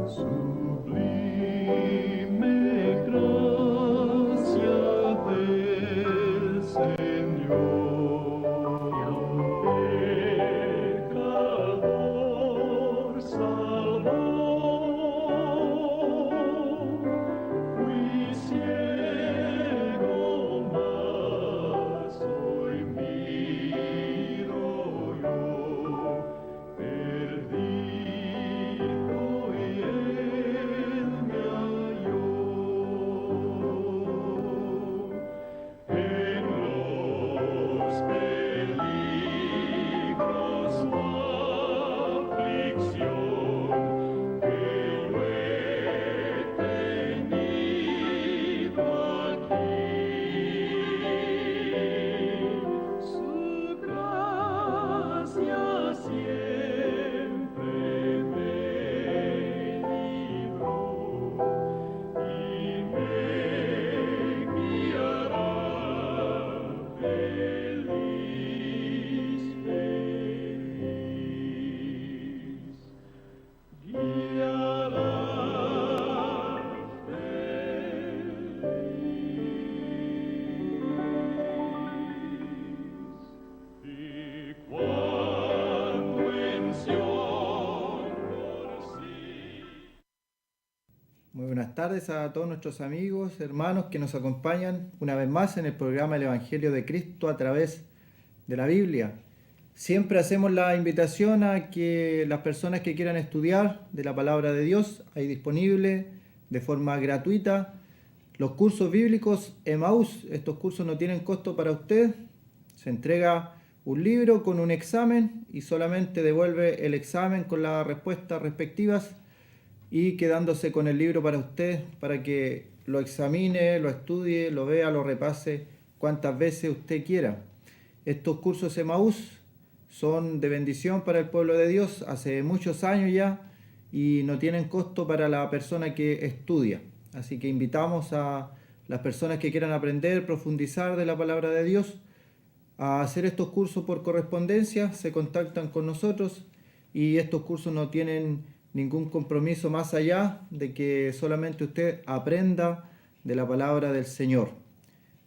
Sublime gracia del Señor, pecador salvó, fui ciego, mas hoy miro yo, perdido y él me halló. En los peligros o aflicción que yo he tenido aquí, su gracia siempre me libró y me guiará feliz, guiará feliz. Y cuando en Sion por sí. Muy buenas tardes a todos nuestros amigos, hermanos que nos acompañan una vez más en el programa El Evangelio de Cristo a través de la Biblia. Siempre hacemos la invitación a que las personas que quieran estudiar de la palabra de Dios, hay disponible de forma gratuita los cursos bíblicos Emaús. Estos cursos no tienen costo para usted. Se entrega un libro con un examen y solamente devuelve el examen con las respuestas respectivas y quedándose con el libro para usted, para que lo examine, lo estudie, lo vea, lo repase cuantas veces usted quiera. Estos cursos Emaús son de bendición para el pueblo de Dios hace muchos años ya y no tienen costo para la persona que estudia. Así que invitamos a las personas que quieran aprender, profundizar de la palabra de Dios, a hacer estos cursos por correspondencia, se contactan con nosotros y estos cursos no tienen ningún compromiso más allá de que solamente usted aprenda de la palabra del Señor.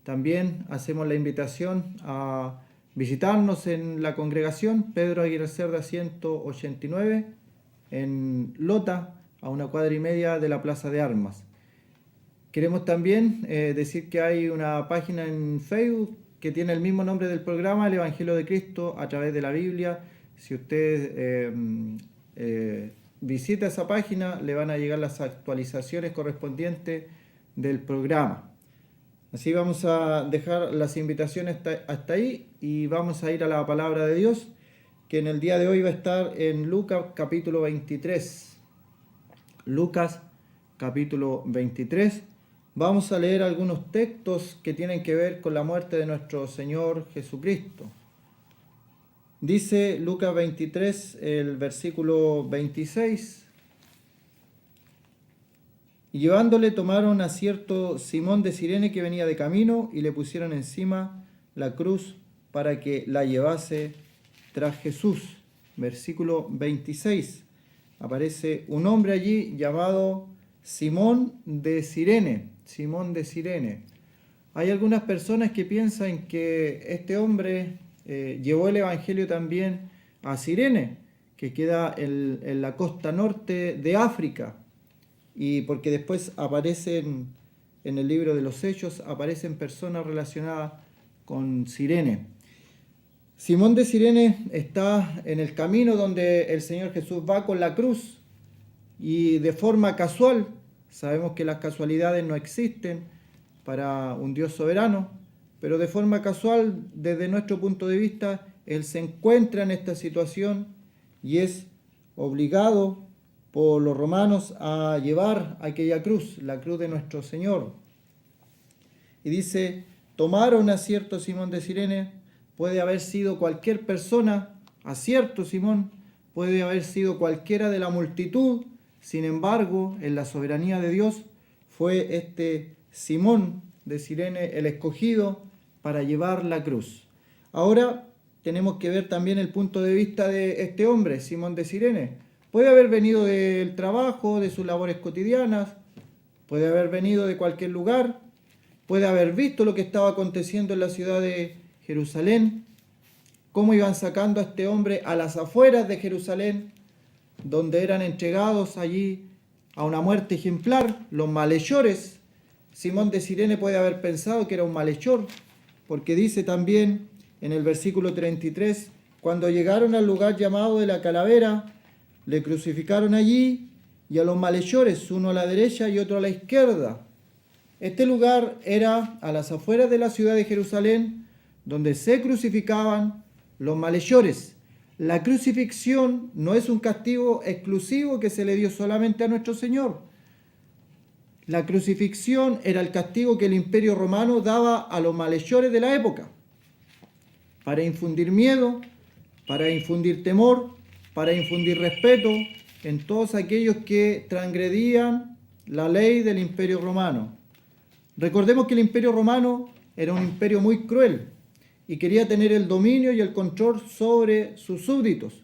También hacemos la invitación a visitarnos en la congregación Pedro Aguirre Cerda 189 en Lota, a 1,25 cuadras de la Plaza de Armas. Queremos también decir que hay una página en Facebook que tiene el mismo nombre del programa, El Evangelio de Cristo a través de la Biblia. Si usted visita esa página, le van a llegar las actualizaciones correspondientes del programa. Así vamos a dejar las invitaciones hasta ahí y vamos a ir a la palabra de Dios, que en el día de hoy va a estar en Lucas capítulo 23. Lucas capítulo 23. Vamos a leer algunos textos que tienen que ver con la muerte de nuestro Señor Jesucristo. Dice Lucas 23, el versículo 26. Y llevándole tomaron a cierto Simón de Cirene que venía de camino y le pusieron encima la cruz para que la llevase tras Jesús. Versículo 26. Aparece un hombre allí llamado Simón de Cirene. Simón de Cirene. Hay algunas personas que piensan que este hombre llevó el Evangelio también a Cirene, que queda en la costa norte de África. Y porque después aparecen en el libro de los Hechos, aparecen personas relacionadas con Cirene. Simón de Cirene está en el camino donde el Señor Jesús va con la cruz y de forma casual, sabemos que las casualidades no existen para un Dios soberano, pero de forma casual, desde nuestro punto de vista, Él se encuentra en esta situación y es obligado por los romanos a llevar aquella cruz, la cruz de nuestro Señor. Y dice, tomaron a cierto Simón de Cirene, puede haber sido cualquier persona, a cierto Simón, puede haber sido cualquiera de la multitud, sin embargo, en la soberanía de Dios, fue este Simón de Cirene el escogido para llevar la cruz. Ahora tenemos que ver también el punto de vista de este hombre, Simón de Cirene, Puede haber venido del trabajo, de sus labores cotidianas, puede haber venido de cualquier lugar, puede haber visto lo que estaba aconteciendo en la ciudad de Jerusalén, cómo iban sacando a este hombre a las afueras de Jerusalén, donde eran entregados allí a una muerte ejemplar, los malhechores. Simón de Cirene puede haber pensado que era un malhechor, porque dice también en el versículo 33, cuando llegaron al lugar llamado de la Calavera, le crucificaron allí y a los malhechores, uno a la derecha y otro a la izquierda. Este lugar era a las afueras de la ciudad de Jerusalén, donde se crucificaban los malhechores. La crucifixión no es un castigo exclusivo que se le dio solamente a nuestro Señor. La crucifixión era el castigo que el Imperio Romano daba a los malhechores de la época, para infundir miedo, para infundir temor, para infundir respeto en todos aquellos que transgredían la ley del Imperio Romano. Recordemos que el Imperio Romano era un imperio muy cruel y quería tener el dominio y el control sobre sus súbditos.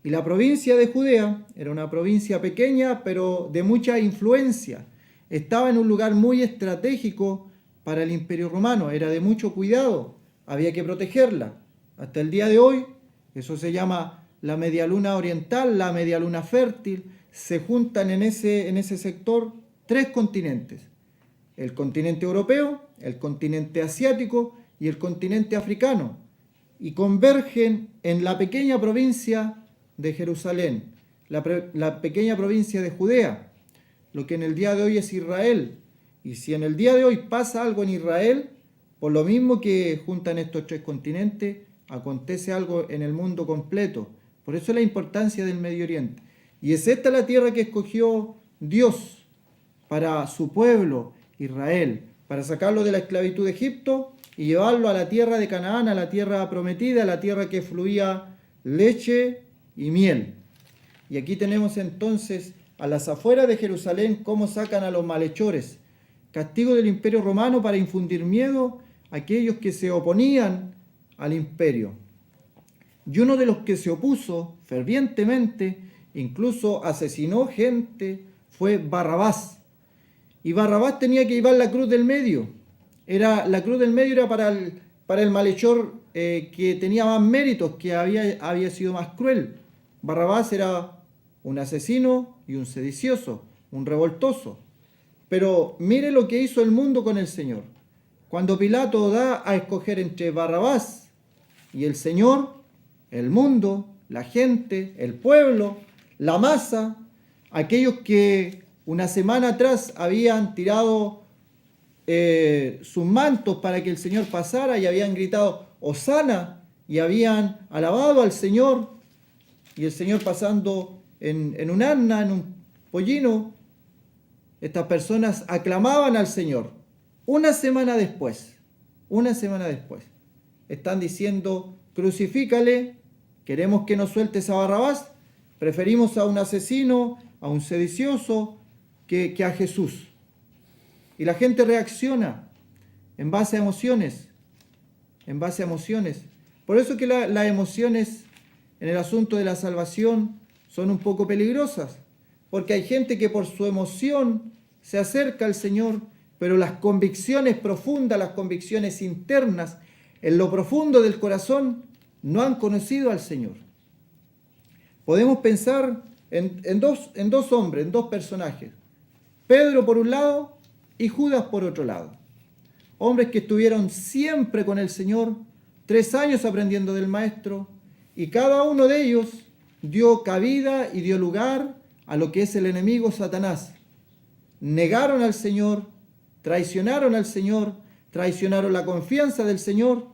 Y la provincia de Judea era una provincia pequeña, pero de mucha influencia. Estaba en un lugar muy estratégico para el Imperio Romano, era de mucho cuidado, había que protegerla. Hasta el día de hoy, eso se llama la medialuna oriental, la medialuna fértil, se juntan en ese sector 3 continentes: el continente europeo, el continente asiático y el continente africano, y convergen en la pequeña provincia de Jerusalén, la pequeña provincia de Judea, lo que en el día de hoy es Israel. Y si en el día de hoy pasa algo en Israel, por lo mismo que juntan estos 3 continentes, acontece algo en el mundo completo. Por eso la importancia del Medio Oriente. Y es esta la tierra que escogió Dios para su pueblo, Israel, para sacarlo de la esclavitud de Egipto y llevarlo a la tierra de Canaán, a la tierra prometida, a la tierra que fluía leche y miel. Y aquí tenemos entonces a las afueras de Jerusalén cómo sacan a los malhechores. Castigo del Imperio Romano para infundir miedo a aquellos que se oponían al imperio. Y uno de los que se opuso fervientemente, incluso asesinó gente, fue Barrabás. Y Barrabás tenía que llevar la cruz del medio. La cruz del medio era para el malhechor que tenía más méritos, que había sido más cruel. Barrabás era un asesino y un sedicioso, un revoltoso. Pero mire lo que hizo el mundo con el Señor. Cuando Pilato da a escoger entre Barrabás y el Señor, el mundo, la gente, el pueblo, la masa, aquellos que una semana atrás habían tirado sus mantos para que el Señor pasara y habían gritado Hosana y habían alabado al Señor, y el Señor pasando en un asna, en un pollino, estas personas aclamaban al Señor. Una semana después, están diciendo, crucifícale, queremos que nos sueltes a Barrabás, preferimos a un asesino, a un sedicioso, que a Jesús. Y la gente reacciona en base a emociones, Por eso que las emociones en el asunto de la salvación son un poco peligrosas, porque hay gente que por su emoción se acerca al Señor, pero las convicciones profundas, las convicciones internas, en lo profundo del corazón, no han conocido al Señor. Podemos pensar en dos hombres, en 2 personajes. Pedro por un lado y Judas por otro lado. Hombres que estuvieron siempre con el Señor, 3 años aprendiendo del Maestro, y cada uno de ellos dio cabida y dio lugar a lo que es el enemigo Satanás. Negaron al Señor, traicionaron al Señor, traicionaron la confianza del Señor,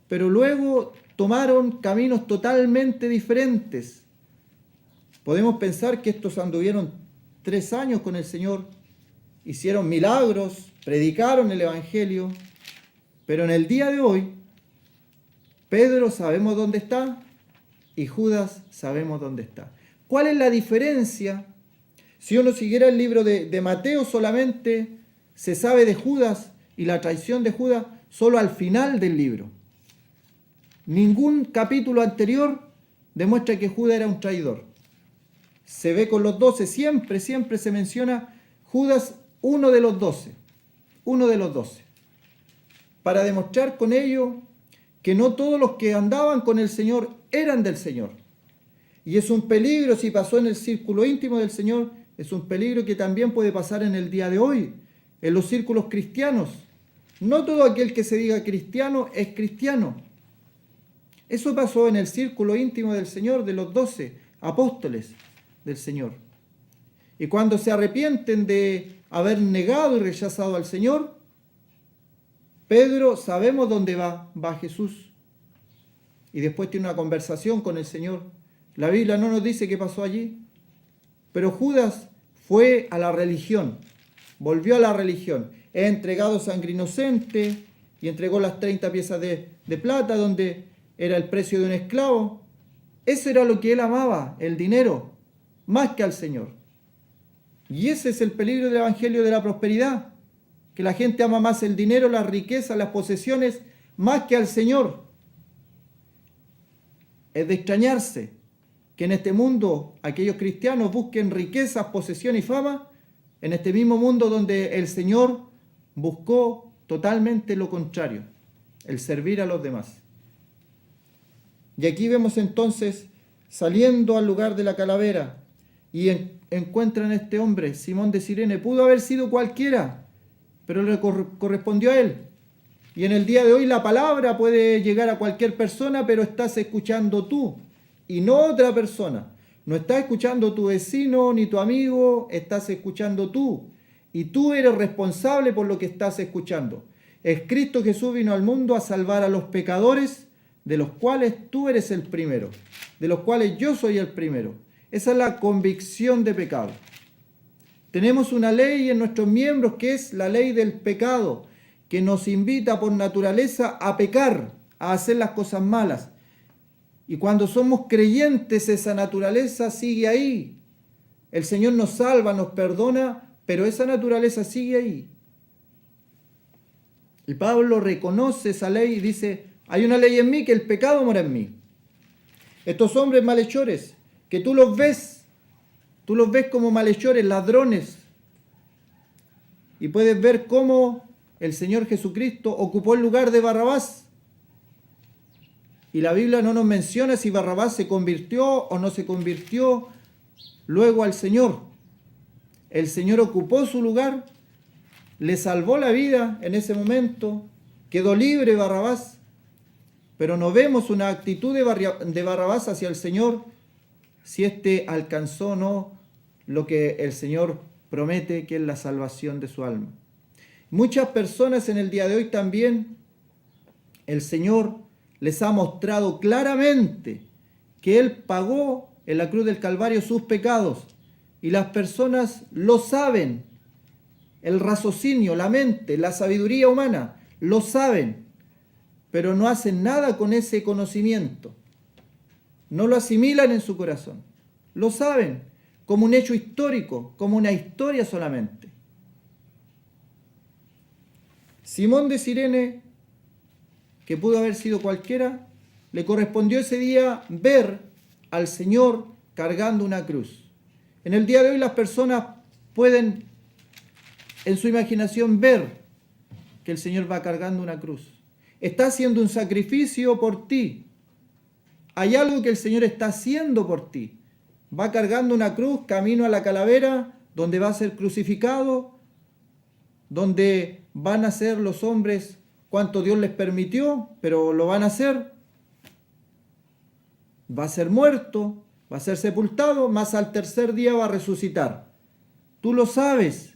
pero luego tomaron caminos totalmente diferentes. Podemos pensar que estos anduvieron 3 años con el Señor, hicieron milagros, predicaron el Evangelio, pero en el día de hoy, Pedro sabemos dónde está y Judas sabemos dónde está. ¿Cuál es la diferencia? Si uno siguiera el libro de Mateo, solamente se sabe de Judas y la traición de Judas solo al final del libro. Ningún capítulo anterior demuestra que Judas era un traidor. se ve con los 12, siempre se menciona Judas, uno de los 12, para demostrar con ello que no todos los que andaban con el Señor eran del Señor. Y es un peligro, si pasó en el círculo íntimo del Señor, es un peligro que también puede pasar en el día de hoy, en los círculos cristianos. No todo aquel que se diga cristiano es cristiano. Eso pasó en el círculo íntimo del Señor, de los 12 apóstoles del Señor. Y cuando se arrepienten de haber negado y rechazado al Señor, Pedro, sabemos dónde va Jesús. Y después tiene una conversación con el Señor. La Biblia no nos dice qué pasó allí. Pero Judas fue a la religión, volvió a la religión. He entregado sangre inocente y entregó las 30 piezas de plata, donde era el precio de un esclavo. Eso era lo que él amaba, el dinero, más que al Señor. Y ese es el peligro del evangelio de la prosperidad, que la gente ama más el dinero, las riquezas, las posesiones, más que al Señor. Es de extrañarse que en este mundo aquellos cristianos busquen riquezas, posesión y fama, en este mismo mundo donde el Señor buscó totalmente lo contrario, el servir a los demás. Y aquí vemos entonces, saliendo al lugar de la calavera, y encuentran a este hombre, Simón de Cirene. Pudo haber sido cualquiera, pero le correspondió a él. Y en el día de hoy la palabra puede llegar a cualquier persona, pero estás escuchando tú y no otra persona. No estás escuchando tu vecino ni tu amigo, estás escuchando tú. Y tú eres responsable por lo que estás escuchando. Es Cristo Jesús vino al mundo a salvar a los pecadores, de los cuales tú eres el primero, de los cuales yo soy el primero. Esa es la convicción de pecado. Tenemos una ley en nuestros miembros que es la ley del pecado, que nos invita por naturaleza a pecar, a hacer las cosas malas. Y cuando somos creyentes, esa naturaleza sigue ahí. El Señor nos salva, nos perdona, pero esa naturaleza sigue ahí. Y Pablo reconoce esa ley y dice, hay una ley en mí, que el pecado mora en mí. Estos hombres malhechores, que tú los ves como malhechores, ladrones, y puedes ver cómo el Señor Jesucristo ocupó el lugar de Barrabás. Y la Biblia no nos menciona si Barrabás se convirtió o no se convirtió luego al Señor. El Señor ocupó su lugar, le salvó la vida en ese momento, quedó libre Barrabás, pero no vemos una actitud de Barrabás hacia el Señor, si éste alcanzó o no lo que el Señor promete, que es la salvación de su alma. Muchas personas en el día de hoy también, el Señor les ha mostrado claramente que Él pagó en la cruz del Calvario sus pecados, y las personas lo saben. El raciocinio, la mente, la sabiduría humana lo saben, pero no hacen nada con ese conocimiento. No lo asimilan en su corazón. Lo saben como un hecho histórico, como una historia solamente. Simón de Cirene, que pudo haber sido cualquiera, le correspondió ese día ver al Señor cargando una cruz. En el día de hoy las personas pueden en su imaginación ver que el Señor va cargando una cruz. Está haciendo un sacrificio por ti. Hay algo que el Señor está haciendo por ti. Va cargando una cruz camino a la calavera, donde va a ser crucificado, donde van a ser los hombres cuanto Dios les permitió, pero lo van a hacer. Va a ser muerto, va a ser sepultado, más al tercer día va a resucitar. Tú lo sabes.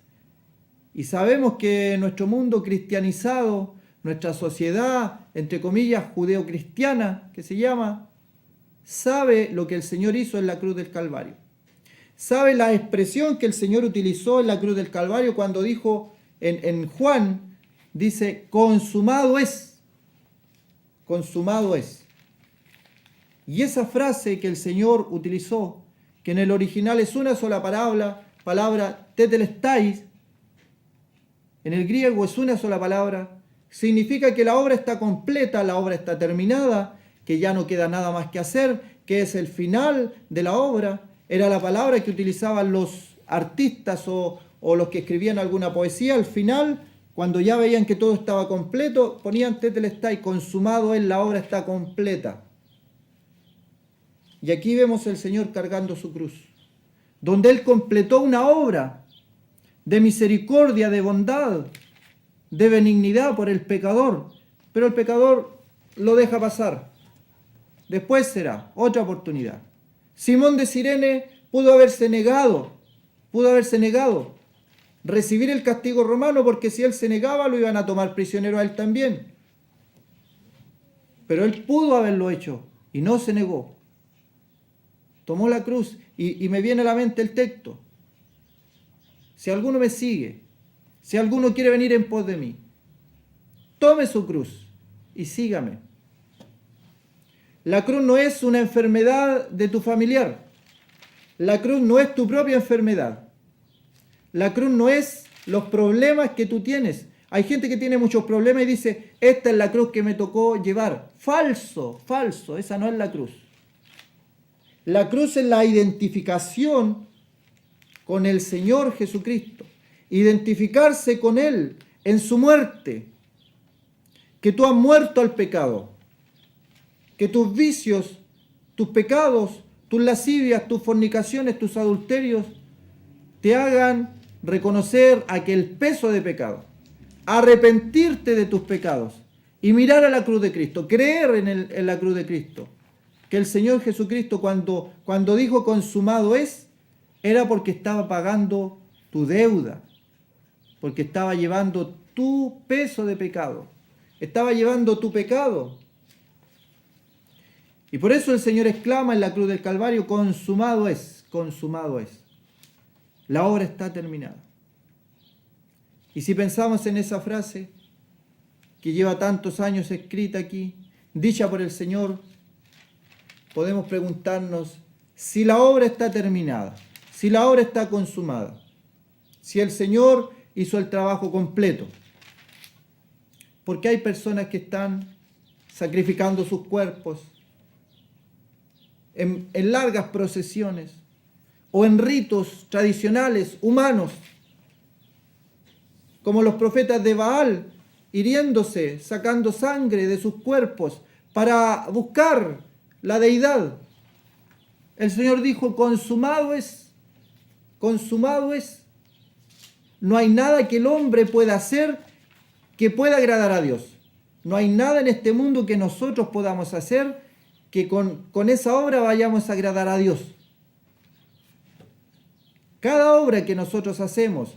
Y sabemos que nuestro mundo cristianizado, nuestra sociedad, entre comillas, judeocristiana, que se llama, sabe lo que el Señor hizo en la cruz del Calvario. Sabe la expresión que el Señor utilizó en la cruz del Calvario cuando dijo en Juan, dice, consumado es. Consumado es. Y esa frase que el Señor utilizó, que en el original es una sola palabra tetelestai, en el griego es una sola palabra, significa que la obra está completa, la obra está terminada, que ya no queda nada más que hacer, que es el final de la obra, era la palabra que utilizaban los artistas o los que escribían alguna poesía. Al final, cuando ya veían que todo estaba completo, ponían tetelestai, consumado es, la obra está completa. Y aquí vemos al Señor cargando su cruz, donde Él completó una obra de misericordia, de bondad, de benignidad por el pecador, pero el pecador lo deja pasar. Después será otra oportunidad. Simón de Cirene pudo haberse negado recibir el castigo romano, porque si él se negaba lo iban a tomar prisionero a él también. Pero él pudo haberlo hecho y no se negó. Tomó la cruz y me viene a la mente el texto. Si alguno me sigue, si alguno quiere venir en pos de mí, tome su cruz y sígame. La cruz no es una enfermedad de tu familiar. La cruz no es tu propia enfermedad. La cruz no es los problemas que tú tienes. Hay gente que tiene muchos problemas y dice, esta es la cruz que me tocó llevar. Falso, esa no es la cruz. La cruz es la identificación con el Señor Jesucristo. Identificarse con Él en su muerte. Que tú has muerto al pecado. Que tus vicios, tus pecados, tus lascivias, tus fornicaciones, tus adulterios te hagan reconocer aquel peso de pecado, arrepentirte de tus pecados y mirar a la cruz de Cristo, creer en la cruz de Cristo. Que el Señor Jesucristo cuando dijo consumado es, era porque estaba pagando tu deuda, porque estaba llevando tu peso de pecado, estaba llevando tu pecado. Y por eso el Señor exclama en la cruz del Calvario, consumado es, consumado es. La obra está terminada. Y si pensamos en esa frase que lleva tantos años escrita aquí, dicha por el Señor, podemos preguntarnos si la obra está terminada, si la obra está consumada, si el Señor hizo el trabajo completo. Porque hay personas que están sacrificando sus cuerpos en largas procesiones o en ritos tradicionales humanos, como los profetas de Baal, hiriéndose, sacando sangre de sus cuerpos para buscar la deidad. El Señor dijo, consumado es, consumado es. No hay nada que el hombre pueda hacer que pueda agradar a Dios. No hay nada en este mundo que nosotros podamos hacer que con esa obra vayamos a agradar a Dios. Cada obra que nosotros hacemos,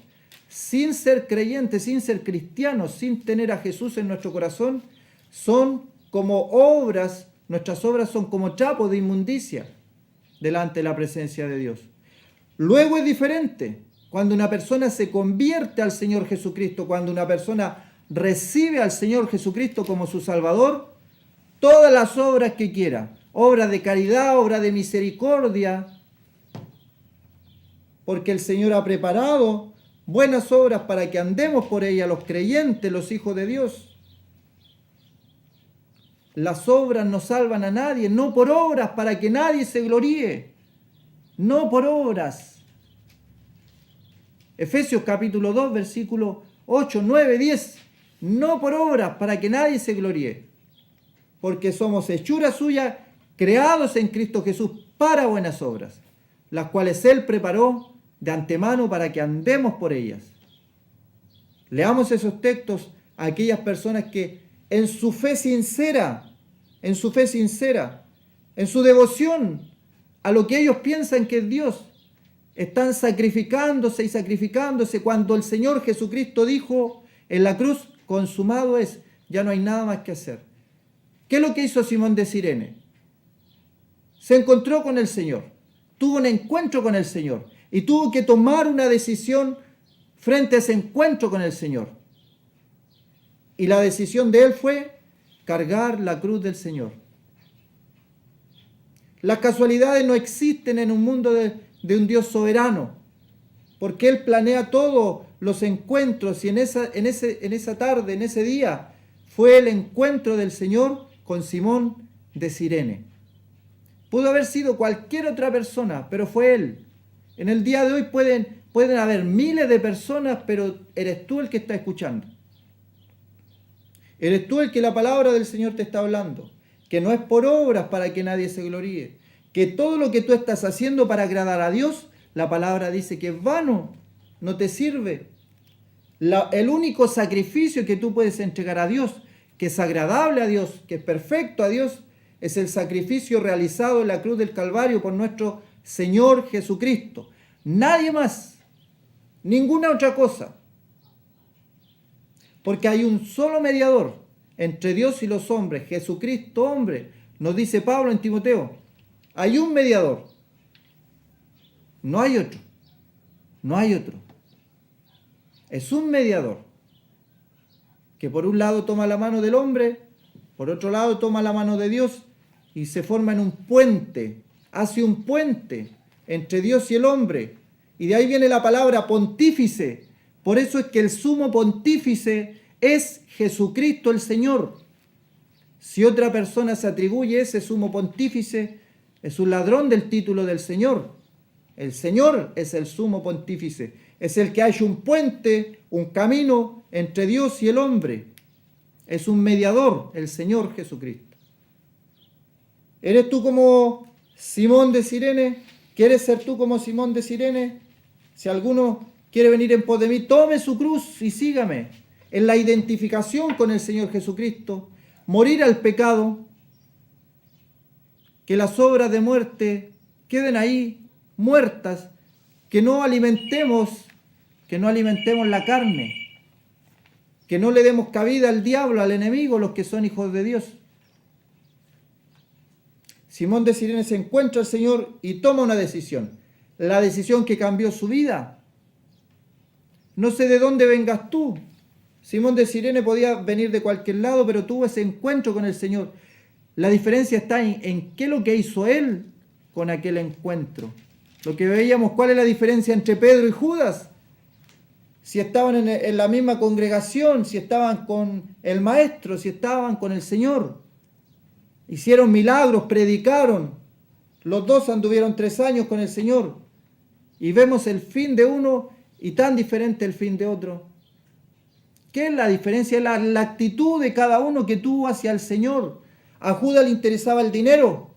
sin ser creyentes, sin ser cristianos, sin tener a Jesús en nuestro corazón, son como obras, nuestras obras son como trapos de inmundicia delante de la presencia de Dios. Luego es diferente cuando una persona se convierte al Señor Jesucristo, cuando una persona recibe al Señor Jesucristo como su Salvador, todas las obras que quiera, obras de caridad, obras de misericordia, porque el Señor ha preparado buenas obras para que andemos por ellas los creyentes, los hijos de Dios. Las obras no salvan a nadie, no por obras para que nadie se gloríe, no por obras. Efesios capítulo 2, versículo 8, 9, 10, no por obras para que nadie se gloríe, porque somos hechura suya, creados en Cristo Jesús para buenas obras, las cuales Él preparó de antemano para que andemos por ellas. Leamos esos textos a aquellas personas que en su fe sincera, en su devoción a lo que ellos piensan que es Dios, están sacrificándose cuando el Señor Jesucristo dijo en la cruz, consumado es, ya no hay nada más que hacer. ¿Qué es lo que hizo Simón de Cirene? Se encontró con el Señor, tuvo un encuentro con el Señor y tuvo que tomar una decisión frente a ese encuentro con el Señor. Y la decisión de él fue cargar la cruz del Señor. Las casualidades no existen en un mundo de un Dios soberano, porque Él planea todos los encuentros y en esa tarde, en ese día, fue el encuentro del Señor con Simón de Cirene. Pudo haber sido cualquier otra persona, pero fue Él. En el día de hoy pueden haber miles de personas, pero eres tú el que está escuchando. Eres tú el que la palabra del Señor te está hablando. Que no es por obras para que nadie se gloríe. Que todo lo que tú estás haciendo para agradar a Dios, la palabra dice que es vano, no te sirve. El único sacrificio que tú puedes entregar a Dios, que es agradable a Dios, que es perfecto a Dios, es el sacrificio realizado en la cruz del Calvario por nuestro Señor Jesucristo. Nadie más, ninguna otra cosa. Porque hay un solo mediador entre Dios y los hombres, Jesucristo hombre, nos dice Pablo en Timoteo. Hay un mediador, no hay otro, no hay otro. Es un mediador que por un lado toma la mano del hombre, por otro lado toma la mano de Dios y se forma en un puente, hace un puente entre Dios y el hombre. Y de ahí viene la palabra pontífice. Por eso es que el sumo pontífice es Jesucristo el Señor. Si otra persona se atribuye ese sumo pontífice, es un ladrón del título del Señor. El Señor es el sumo pontífice. Es el que ha hecho un puente, un camino entre Dios y el hombre. Es un mediador, el Señor Jesucristo. ¿Eres tú como Simón de Cirene? ¿Quieres ser tú como Simón de Cirene? Si alguno quiere venir en pos de mí, tome su cruz y sígame. En la identificación con el Señor Jesucristo, morir al pecado, que las obras de muerte queden ahí muertas, que no alimentemos la carne, que no le demos cabida al diablo, al enemigo, los que son hijos de Dios. Simón de Cirene se encuentra al Señor y toma una decisión, la decisión que cambió su vida. No sé de dónde vengas tú. Simón de Cirene podía venir de cualquier lado, pero tuvo ese encuentro con el Señor. La diferencia está en qué es lo que hizo él con aquel encuentro. Lo que veíamos, ¿cuál es la diferencia entre Pedro y Judas? Si estaban en la misma congregación, si estaban con el Maestro, si estaban con el Señor. Hicieron milagros, predicaron. Los dos anduvieron 3 años con el Señor. Y vemos el fin de uno y tan diferente el fin de otro. ¿Qué es la diferencia? La actitud de cada uno que tuvo hacia el Señor. A Judas le interesaba el dinero,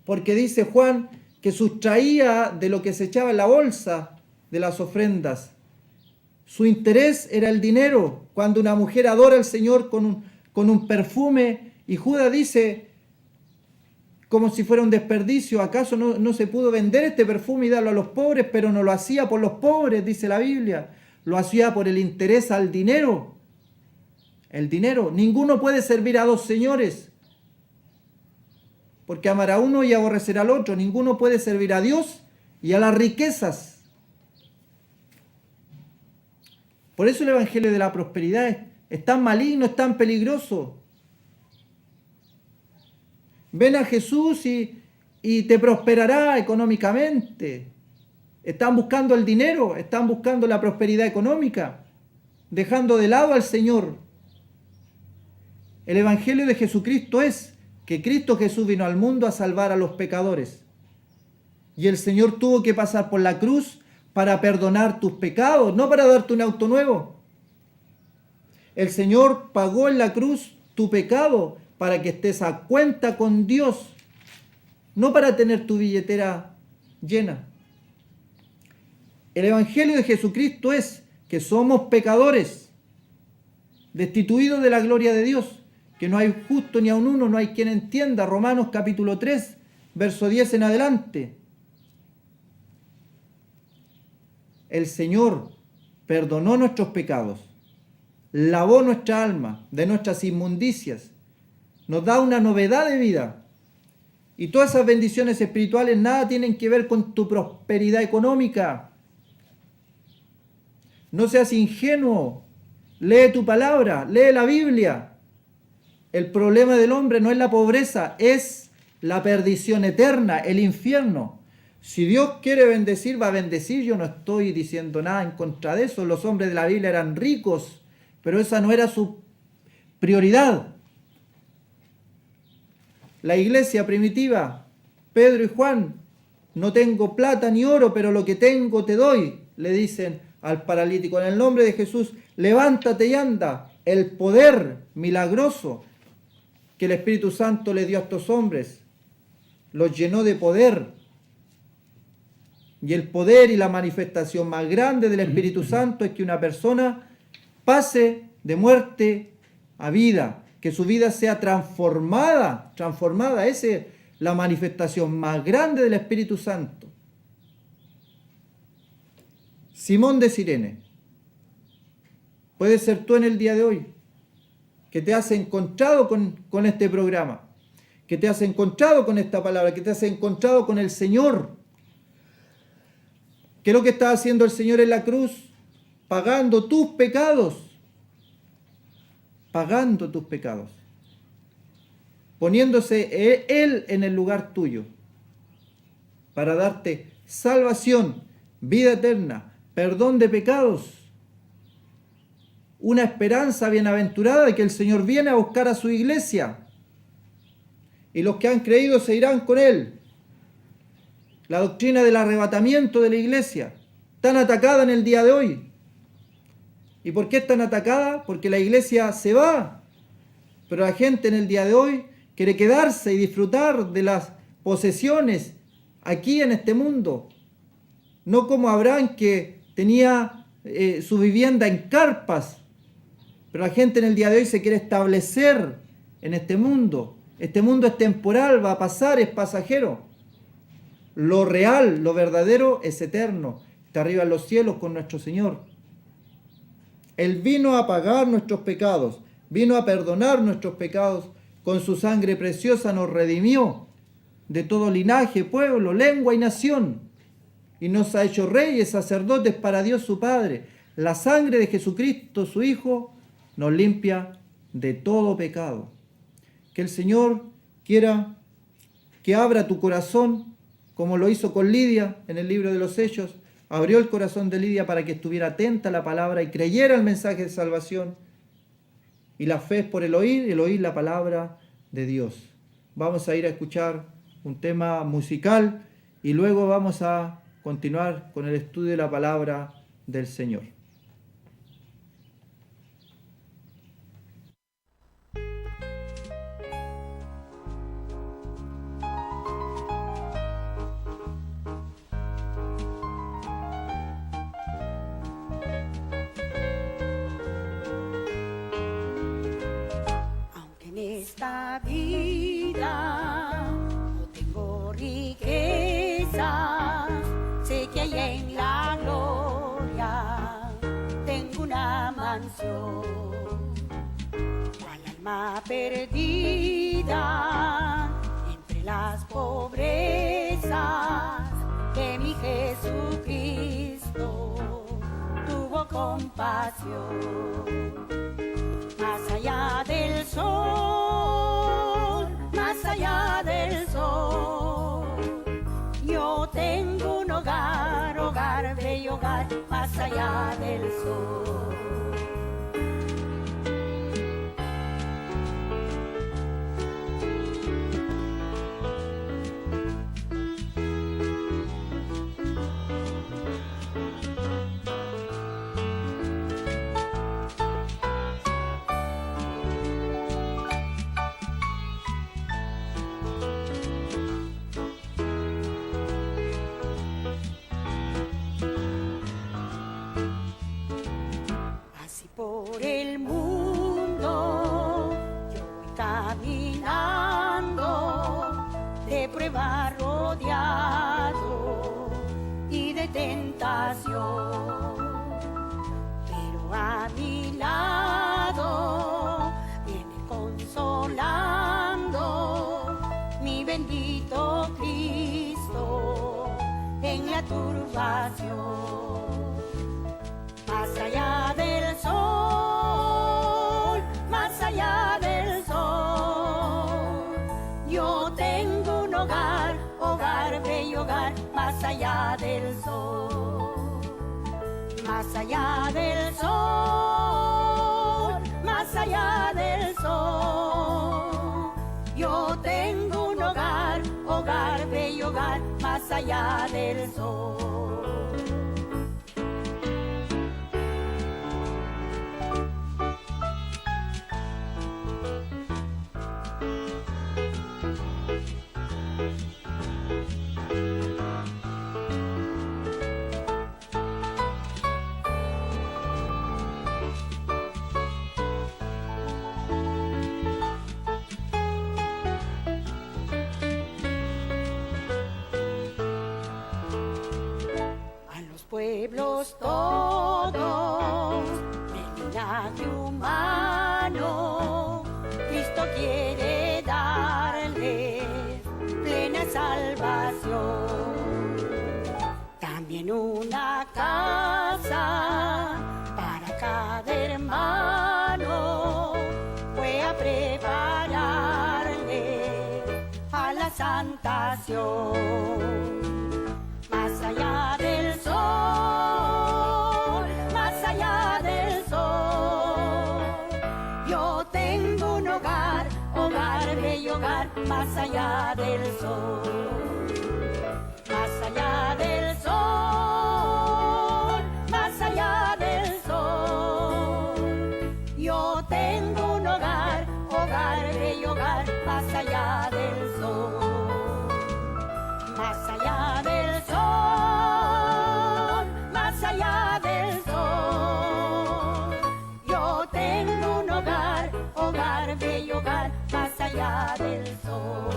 porque dice Juan que sustraía de lo que se echaba en la bolsa de las ofrendas. Su interés era el dinero. Cuando una mujer adora al Señor con un perfume, y Judas dice, como si fuera un desperdicio, ¿acaso no se pudo vender este perfume y darlo a los pobres? Pero no lo hacía por los pobres, dice la Biblia. Lo hacía por el interés al dinero. El dinero. Ninguno puede servir a 2 señores, porque amará a uno y aborrecerá al otro. Ninguno puede servir a Dios y a las riquezas. Por eso el Evangelio de la prosperidad es tan maligno, es tan peligroso. Ven a Jesús y te prosperará económicamente. Están buscando el dinero, están buscando la prosperidad económica, dejando de lado al Señor. El Evangelio de Jesucristo es que Cristo Jesús vino al mundo a salvar a los pecadores. Y el Señor tuvo que pasar por la cruz para perdonar tus pecados, no para darte un auto nuevo. El Señor pagó en la cruz tu pecado para que estés a cuenta con Dios, no para tener tu billetera llena. El Evangelio de Jesucristo es que somos pecadores, destituidos de la gloria de Dios, que no hay justo ni aun uno, no hay quien entienda. Romanos capítulo 3, verso 10 en adelante. El Señor perdonó nuestros pecados, lavó nuestra alma de nuestras inmundicias, nos da una novedad de vida. Y todas esas bendiciones espirituales nada tienen que ver con tu prosperidad económica. No seas ingenuo. Lee tu palabra, lee la Biblia. El problema del hombre no es la pobreza, es la perdición eterna, el infierno. Si Dios quiere bendecir, va a bendecir. Yo no estoy diciendo nada en contra de eso. Los hombres de la Biblia eran ricos, pero esa no era su prioridad. La iglesia primitiva Pedro y Juan, no tengo plata ni oro, pero lo que tengo te doy, le dicen al paralítico. En el nombre de Jesús, levántate y anda. El poder milagroso que el Espíritu Santo le dio a estos hombres los llenó de poder. Y el poder y la manifestación más grande del Espíritu Santo es que una persona pase de muerte a vida, que su vida sea transformada. Esa es la manifestación más grande del Espíritu Santo. Simón de Cirene, puede ser tú en el día de hoy, que te has encontrado con este programa, que te has encontrado con esta palabra, que te has encontrado con el Señor. ¿Qué es lo que está haciendo el Señor en la cruz? Pagando tus pecados. Pagando tus pecados. Poniéndose Él en el lugar tuyo. Para darte salvación, vida eterna, perdón de pecados. Una esperanza bienaventurada de que el Señor viene a buscar a su iglesia. Y los que han creído se irán con Él. La doctrina del arrebatamiento de la iglesia, tan atacada en el día de hoy. ¿Y por qué es tan atacada? Porque la iglesia se va, pero la gente en el día de hoy quiere quedarse y disfrutar de las posesiones aquí en este mundo. No como Abraham, que tenía su vivienda en carpas, pero la gente en el día de hoy se quiere establecer en este mundo. Este mundo es temporal, va a pasar, es pasajero. Lo real, lo verdadero es eterno. Está arriba en los cielos con nuestro Señor. Él vino a pagar nuestros pecados, vino a perdonar nuestros pecados. Con su sangre preciosa nos redimió de todo linaje, pueblo, lengua y nación. Y nos ha hecho reyes, sacerdotes para Dios su Padre. La sangre de Jesucristo, su Hijo, nos limpia de todo pecado. Que el Señor quiera que abra tu corazón, como lo hizo con Lidia en el libro de los Hechos. Abrió el corazón de Lidia para que estuviera atenta a la palabra y creyera el mensaje de salvación. Y la fe es por el oír la palabra de Dios. Vamos a ir a escuchar un tema musical y luego vamos a continuar con el estudio de la palabra del Señor. Esta vida no tengo riqueza, sé que allá en la gloria tengo una mansión. Al alma perdida entre las pobrezas de mi Jesucristo tuvo compasión. Más allá del sol, más allá del sol, yo tengo un hogar, hogar, bello hogar, más allá del sol. Por el mundo yo voy caminando, de prueba rodeado y de tentación, pero a mi lado viene consolando mi bendito Cristo en la turbación. Más allá del sol, más allá del sol, yo tengo un hogar, hogar, bello hogar, más allá del sol. Más allá del sol, más allá del sol, yo tengo un hogar, hogar, bello hogar más allá del sol. Pueblos todos del linaje humano, Cristo quiere darles plena salvación. También una casa para cada hermano fue a prepararle a la santación. Más allá del sol, más allá del sol, yo tengo un hogar, hogar, bello hogar, más allá del sol. Más allá del sol, más allá del sol, yo tengo un hogar, hogar, bello hogar, más allá del sol. Más allá del sol, más allá del sol, yo tengo un hogar, hogar, bello hogar, más allá del sol.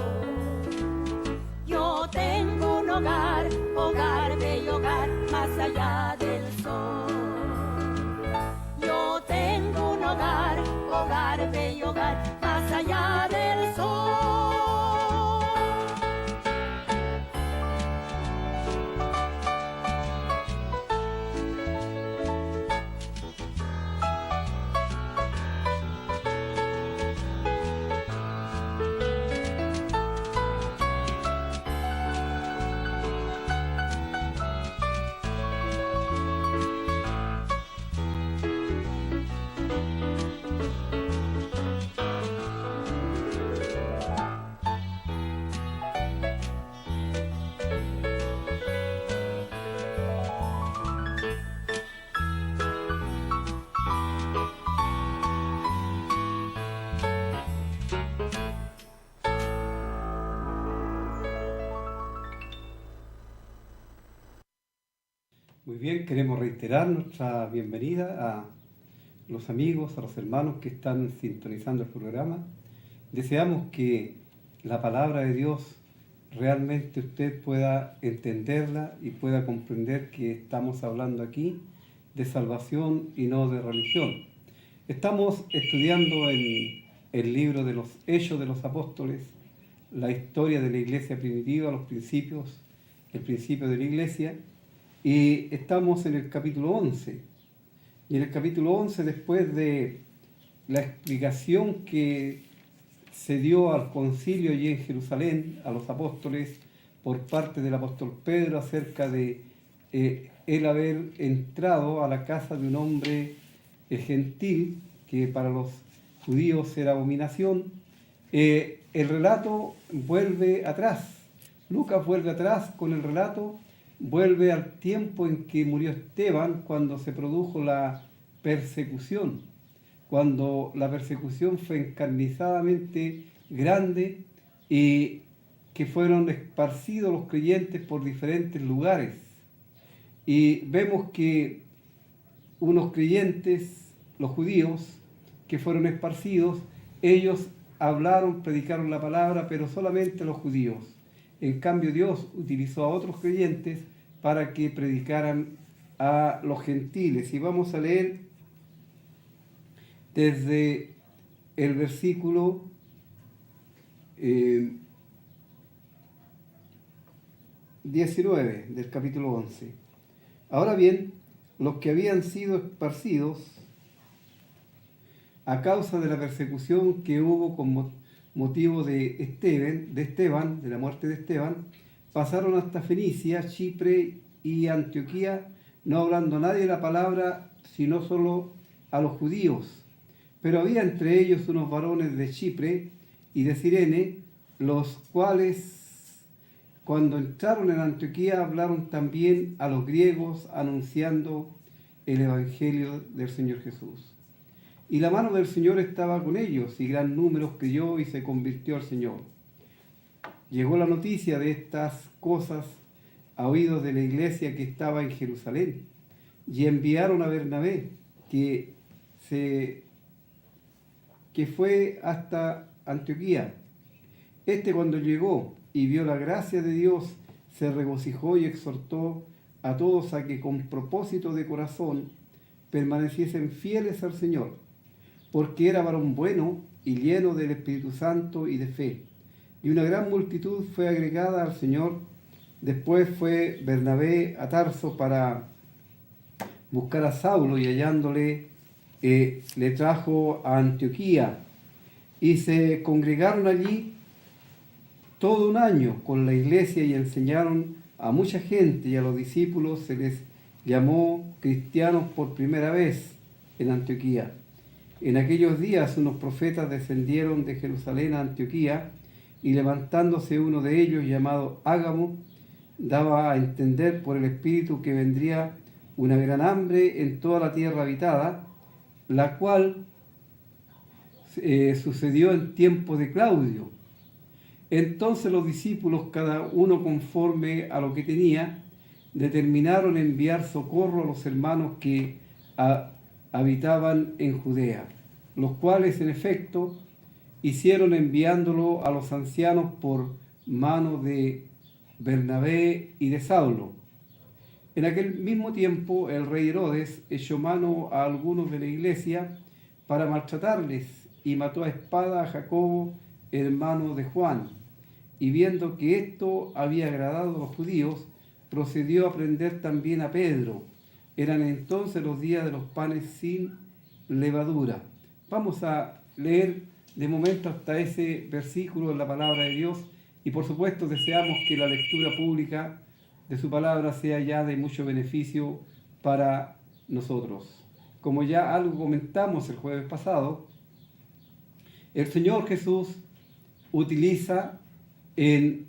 Yo tengo un hogar, hogar, bello hogar, más allá del sol. Yo tengo un hogar, hogar, bello hogar, más allá del sol. Muy bien, queremos reiterar nuestra bienvenida a los amigos, a los hermanos que están sintonizando el programa. Deseamos que la palabra de Dios realmente usted pueda entenderla y pueda comprender que estamos hablando aquí de salvación y no de religión. Estamos estudiando en el libro de los Hechos de los Apóstoles, la historia de la iglesia primitiva, los principios, el principio de la iglesia, y estamos en el capítulo 11. Y en el capítulo 11, después de la explicación que se dio al concilio allí en Jerusalén, a los apóstoles, por parte del apóstol Pedro, acerca de él haber entrado a la casa de un hombre gentil, que para los judíos era abominación, el relato vuelve atrás. Lucas vuelve atrás con el relato, vuelve al tiempo en que murió Esteban, cuando se produjo la persecución, cuando la persecución fue encarnizadamente grande y que fueron esparcidos los creyentes por diferentes lugares. Y vemos que unos creyentes, los judíos, que fueron esparcidos, ellos hablaron, predicaron la palabra, pero solamente los judíos. En cambio, Dios utilizó a otros creyentes para que predicaran a los gentiles. Y vamos a leer desde el versículo 19 del capítulo 11. Ahora bien, los que habían sido esparcidos a causa de la persecución que hubo con motivo de Esteban, de la muerte de Esteban, pasaron hasta Fenicia, Chipre y Antioquía, no hablando a nadie la palabra, sino solo a los judíos. Pero había entre ellos unos varones de Chipre y de Cirene, los cuales, cuando entraron en Antioquía, hablaron también a los griegos anunciando el Evangelio del Señor Jesús. Y la mano del Señor estaba con ellos, y gran número creyó y se convirtió al Señor. Llegó la noticia de estas cosas a oídos de la iglesia que estaba en Jerusalén, y enviaron a Bernabé, que fue hasta Antioquía. Cuando llegó y vio la gracia de Dios, se regocijó y exhortó a todos a que con propósito de corazón permaneciesen fieles al Señor, porque era varón bueno y lleno del Espíritu Santo y de fe. Y una gran multitud fue agregada al Señor. Después fue Bernabé a Tarso para buscar a Saulo, y hallándole le trajo a Antioquía. Y se congregaron allí todo un año con la iglesia y enseñaron a mucha gente, y a los discípulos se les llamó cristianos por primera vez en Antioquía. En aquellos días unos profetas descendieron de Jerusalén a Antioquía, y levantándose uno de ellos, llamado Ágamo, daba a entender por el Espíritu que vendría una gran hambre en toda la tierra habitada, la cual sucedió en tiempo de Claudio. Entonces los discípulos, cada uno conforme a lo que tenía, determinaron enviar socorro a los hermanos que habitaban en Judea, los cuales en efecto hicieron, enviándolo a los ancianos por mano de Bernabé y de Saulo. En aquel mismo tiempo el rey Herodes echó mano a algunos de la iglesia para maltratarles, y mató a espada a Jacobo, hermano de Juan. Y viendo que esto había agradado a los judíos, procedió a prender también a Pedro. Eran entonces los días de los panes sin levadura. Vamos a leer de momento hasta ese versículo en la palabra de Dios, y por supuesto deseamos que la lectura pública de su palabra sea ya de mucho beneficio para nosotros. Como ya algo comentamos el jueves pasado, el Señor Jesús utiliza en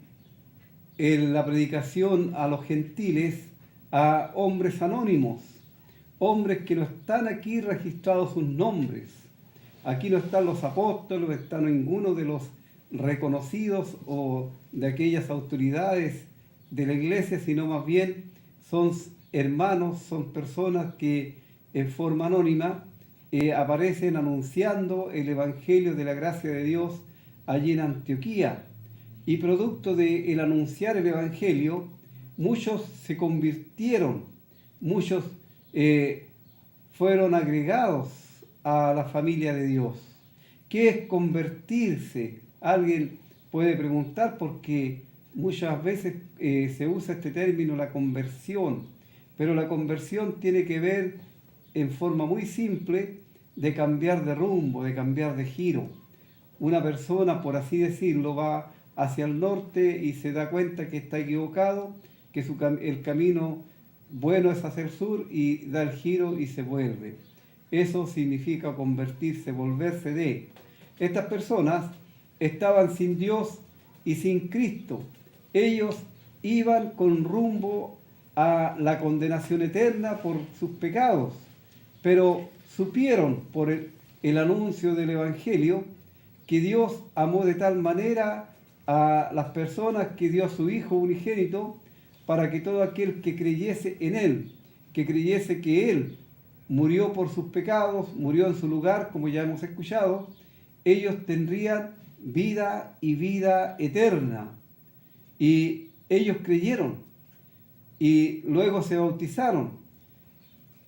la predicación a los gentiles a hombres anónimos, hombres que no están aquí registrados sus nombres. Aquí no están los apóstoles, no está ninguno de los reconocidos o de aquellas autoridades de la iglesia, sino más bien son hermanos, son personas que en forma anónima aparecen anunciando el Evangelio de la gracia de Dios allí en Antioquía. Y producto de el anunciar el Evangelio, muchos se convirtieron, muchos fueron agregados a la familia de Dios. ¿Qué es convertirse? Alguien puede preguntar, porque muchas veces se usa este término, la conversión, pero la conversión tiene que ver en forma muy simple de cambiar de rumbo, de cambiar de giro. Una persona, por así decirlo, va hacia el norte y se da cuenta que está equivocado, que el camino bueno es hacia el sur, y da el giro y se vuelve. Eso significa convertirse, volverse de. Estas personas estaban sin Dios y sin Cristo. Ellos iban con rumbo a la condenación eterna por sus pecados, pero supieron por el anuncio del Evangelio que Dios amó de tal manera a las personas que dio a su Hijo unigénito, para que todo aquel que creyese en Él, que creyese que Él murió por sus pecados, murió en su lugar, como ya hemos escuchado, ellos tendrían vida y vida eterna. Y ellos creyeron y luego se bautizaron.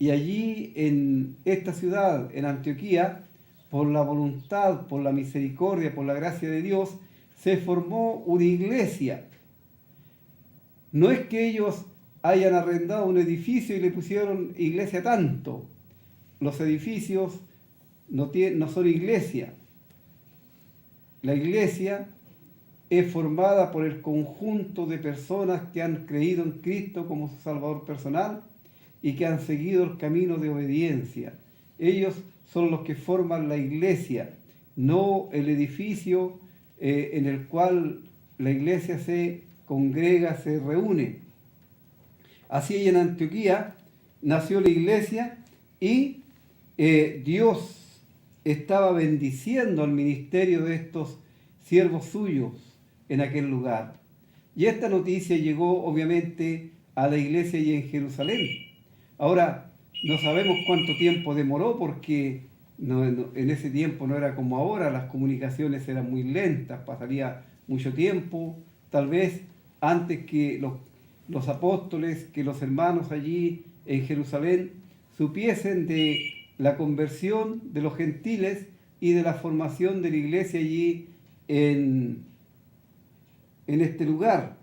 Y allí en esta ciudad, en Antioquía, por la voluntad, por la misericordia, por la gracia de Dios, se formó una iglesia. No es que ellos hayan arrendado un edificio y le pusieron iglesia tanto. Los edificios no son iglesia. La iglesia es formada por el conjunto de personas que han creído en Cristo como su Salvador personal y que han seguido el camino de obediencia. Ellos son los que forman la iglesia, no el edificio en el cual la iglesia se congrega, se reúne. Así en Antioquía nació la iglesia y Dios estaba bendiciendo el ministerio de estos siervos suyos en aquel lugar. Y esta noticia llegó obviamente a la iglesia y en Jerusalén. Ahora, no sabemos cuánto tiempo demoró porque en ese tiempo no era como ahora, las comunicaciones eran muy lentas, pasaría mucho tiempo, tal vez antes que los apóstoles, que los hermanos allí en Jerusalén supiesen de la conversión de los gentiles y de la formación de la iglesia allí en este lugar,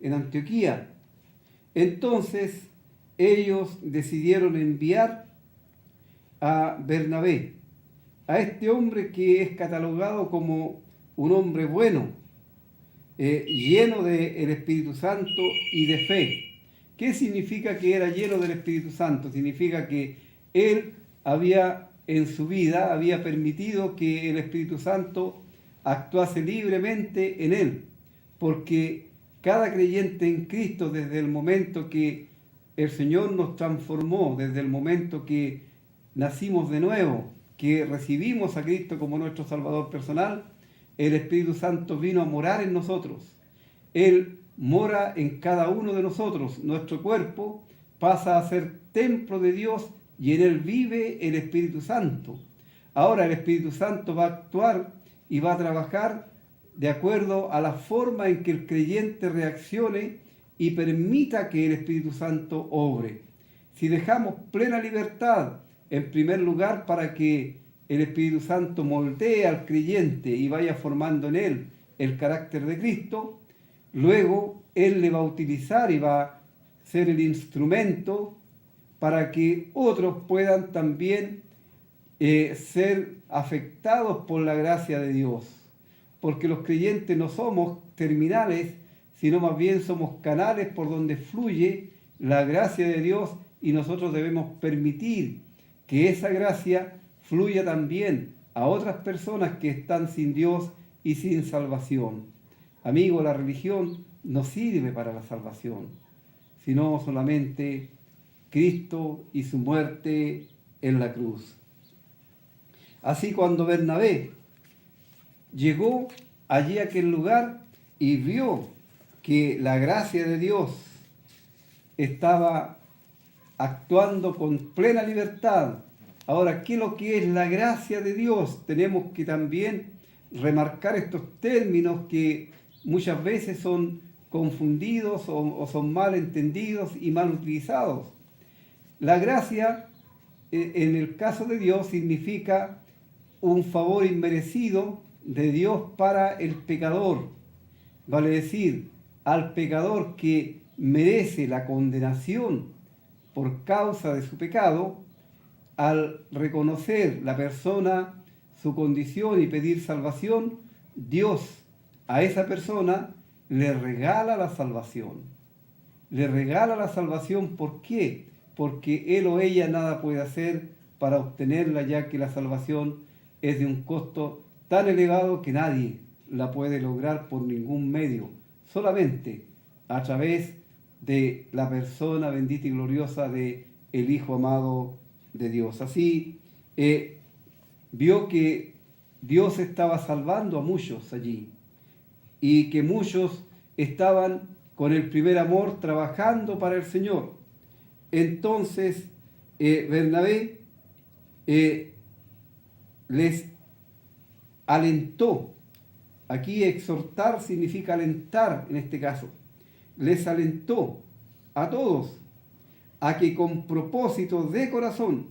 en Antioquía. Entonces ellos decidieron enviar a Bernabé, a este hombre que es catalogado como un hombre bueno, lleno del Espíritu Santo y de fe. ¿Qué significa que era lleno del Espíritu Santo? Significa que él había en su vida, había permitido que el Espíritu Santo actuase libremente en él, porque cada creyente en Cristo, desde el momento que el Señor nos transformó, desde el momento que nacimos de nuevo, que recibimos a Cristo como nuestro Salvador personal, el Espíritu Santo vino a morar en nosotros. Él mora en cada uno de nosotros. Nuestro cuerpo pasa a ser templo de Dios y en él vive el Espíritu Santo. Ahora el Espíritu Santo va a actuar y va a trabajar de acuerdo a la forma en que el creyente reaccione y permita que el Espíritu Santo obre. Si dejamos plena libertad, en primer lugar, para que el Espíritu Santo moldee al creyente y vaya formando en él el carácter de Cristo, luego Él le va a utilizar y va a ser el instrumento para que otros puedan también ser afectados por la gracia de Dios. Porque los creyentes no somos terminales, sino más bien somos canales por donde fluye la gracia de Dios y nosotros debemos permitir que esa gracia fluya también a otras personas que están sin Dios y sin salvación. Amigo, la religión no sirve para la salvación, sino solamente Cristo y su muerte en la cruz. Así cuando Bernabé llegó allí a aquel lugar y vio que la gracia de Dios estaba actuando con plena libertad. Ahora, ¿qué es lo que es la gracia de Dios? Tenemos que también remarcar estos términos que muchas veces son confundidos o son mal entendidos y mal utilizados. La gracia, en el caso de Dios, significa un favor inmerecido de Dios para el pecador. Vale decir, al pecador que merece la condenación por causa de su pecado, al reconocer la persona su condición y pedir salvación, Dios a esa persona le regala la salvación. Le regala la salvación, ¿por qué? Porque él o ella nada puede hacer para obtenerla, ya que la salvación es de un costo tan elevado que nadie la puede lograr por ningún medio, solamente a través de la persona bendita y gloriosa de el Hijo amado de Dios. Así vio que Dios estaba salvando a muchos allí y que muchos estaban con el primer amor trabajando para el Señor. Entonces Bernabé les alentó. Aquí exhortar significa alentar en este caso. Les alentó a todos a que con propósito de corazón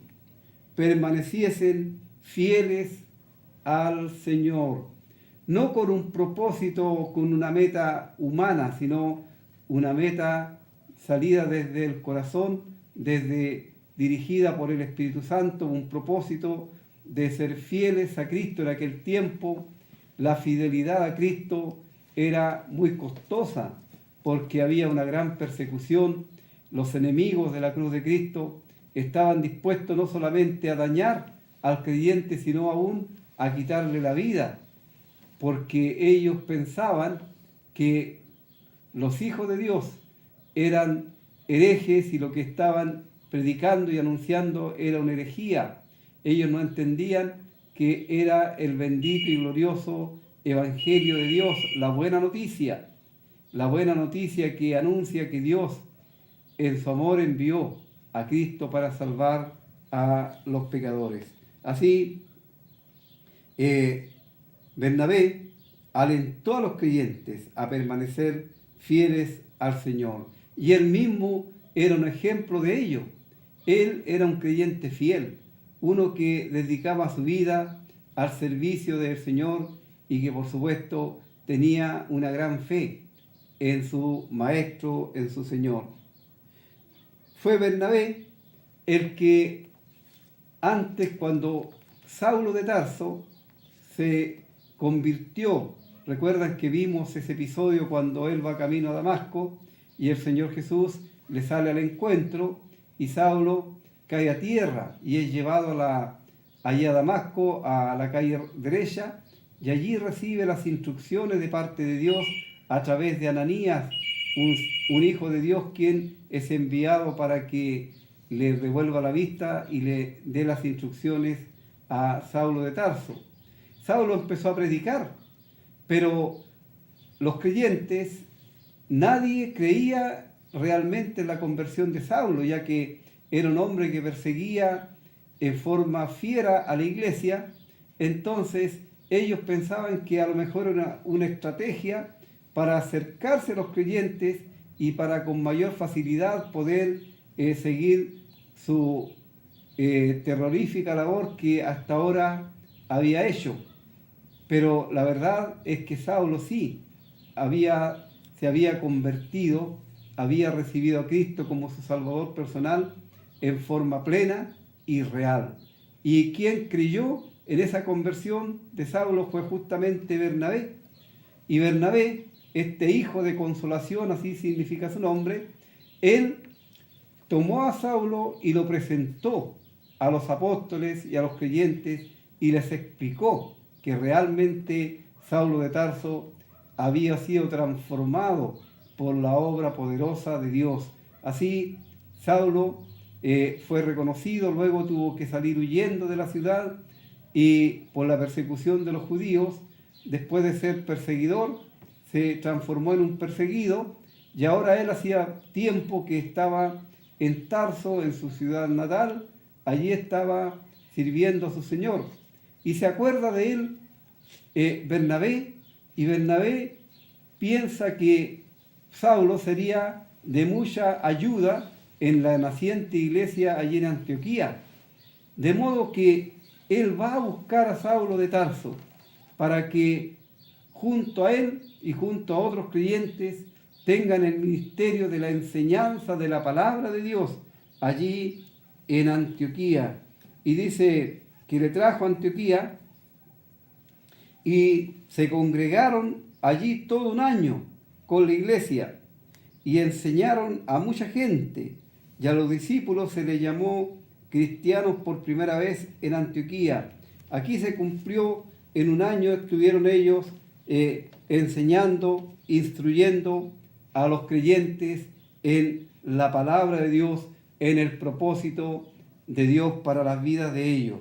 permaneciesen fieles al Señor. No con un propósito, con una meta humana, sino una meta salida desde el corazón, dirigida por el Espíritu Santo, un propósito de ser fieles a Cristo. En aquel tiempo la fidelidad a Cristo era muy costosa porque había una gran persecución. Los enemigos de la cruz de Cristo estaban dispuestos no solamente a dañar al creyente, sino aún a quitarle la vida, porque ellos pensaban que los hijos de Dios eran herejes y lo que estaban predicando y anunciando era una herejía. Ellos no entendían que era el bendito y glorioso Evangelio de Dios, la buena noticia que anuncia que Dios en su amor envió a Cristo para salvar a los pecadores. Así, Bernabé alentó a los creyentes a permanecer fieles al Señor, y él mismo era un ejemplo de ello. Él era un creyente fiel, uno que dedicaba su vida al servicio del Señor y que por supuesto tenía una gran fe en su Maestro, en su Señor. Fue Bernabé el que antes, cuando Saulo de Tarso se convirtió, recuerdan que vimos ese episodio cuando él va camino a Damasco y el Señor Jesús le sale al encuentro y Saulo cae a tierra y es llevado allá a Damasco, a la calle derecha, y allí recibe las instrucciones de parte de Dios a través de Ananías, un hijo de Dios, quien es enviado para que le devuelva la vista y le dé las instrucciones a Saulo de Tarso. Saulo empezó a predicar, pero los creyentes, nadie creía realmente en la conversión de Saulo, ya que era un hombre que perseguía en forma fiera a la iglesia. Entonces ellos pensaban que a lo mejor era una estrategia para acercarse a los creyentes y para con mayor facilidad poder seguir su terrorífica labor que hasta ahora había hecho. Pero la verdad es que Saulo sí se había convertido, había recibido a Cristo como su Salvador personal en forma plena y real. Y quien creyó en esa conversión de Saulo fue justamente Bernabé. Y Bernabé, este hijo de consolación, así significa su nombre, él tomó a Saulo y lo presentó a los apóstoles y a los creyentes y les explicó que realmente Saulo de Tarso había sido transformado por la obra poderosa de Dios. Así, Saulo fue reconocido, luego tuvo que salir huyendo de la ciudad y por la persecución de los judíos, después de ser perseguidor, se transformó en un perseguido y ahora él hacía tiempo que estaba en Tarso, en su ciudad natal, allí estaba sirviendo a su Señor. Y se acuerda de él Bernabé, y Bernabé piensa que Saulo sería de mucha ayuda en la naciente iglesia allí en Antioquía. De modo que él va a buscar a Saulo de Tarso para que junto a él y junto a otros creyentes tengan el ministerio de la enseñanza de la palabra de Dios allí en Antioquía. Y dice que le trajo a Antioquía y se congregaron allí todo un año con la iglesia y enseñaron a mucha gente, y a los discípulos se les llamó cristianos por primera vez en Antioquía. Aquí se cumplió en un año, estuvieron ellos enseñando, instruyendo a los creyentes en la palabra de Dios, en el propósito de Dios para las vidas de ellos.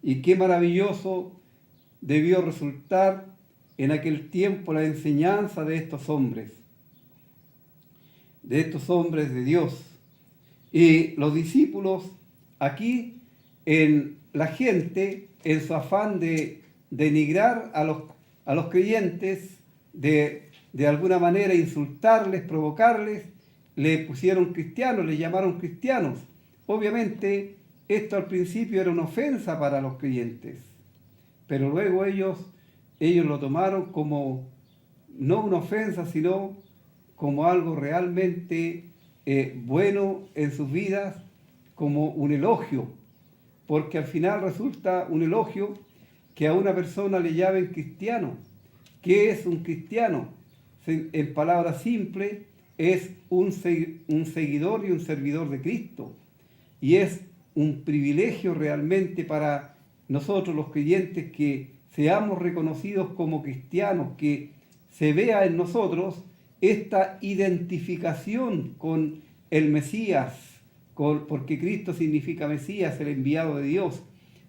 Y qué maravilloso debió resultar en aquel tiempo la enseñanza de estos hombres de Dios. Y los discípulos aquí, en la gente, en su afán de denigrar a los creyentes, de alguna manera insultarles, provocarles, le pusieron cristianos, le llamaron cristianos. Obviamente esto al principio era una ofensa para los creyentes, pero luego ellos lo tomaron como no una ofensa, sino como algo realmente bueno en sus vidas, como un elogio, porque al final resulta un elogio que a una persona le llamen cristiano. ¿Qué es un cristiano? En palabras simples, es un seguidor y un servidor de Cristo. Y es un privilegio realmente para nosotros los creyentes que seamos reconocidos como cristianos, que se vea en nosotros esta identificación con el Mesías, porque Cristo significa Mesías, el enviado de Dios,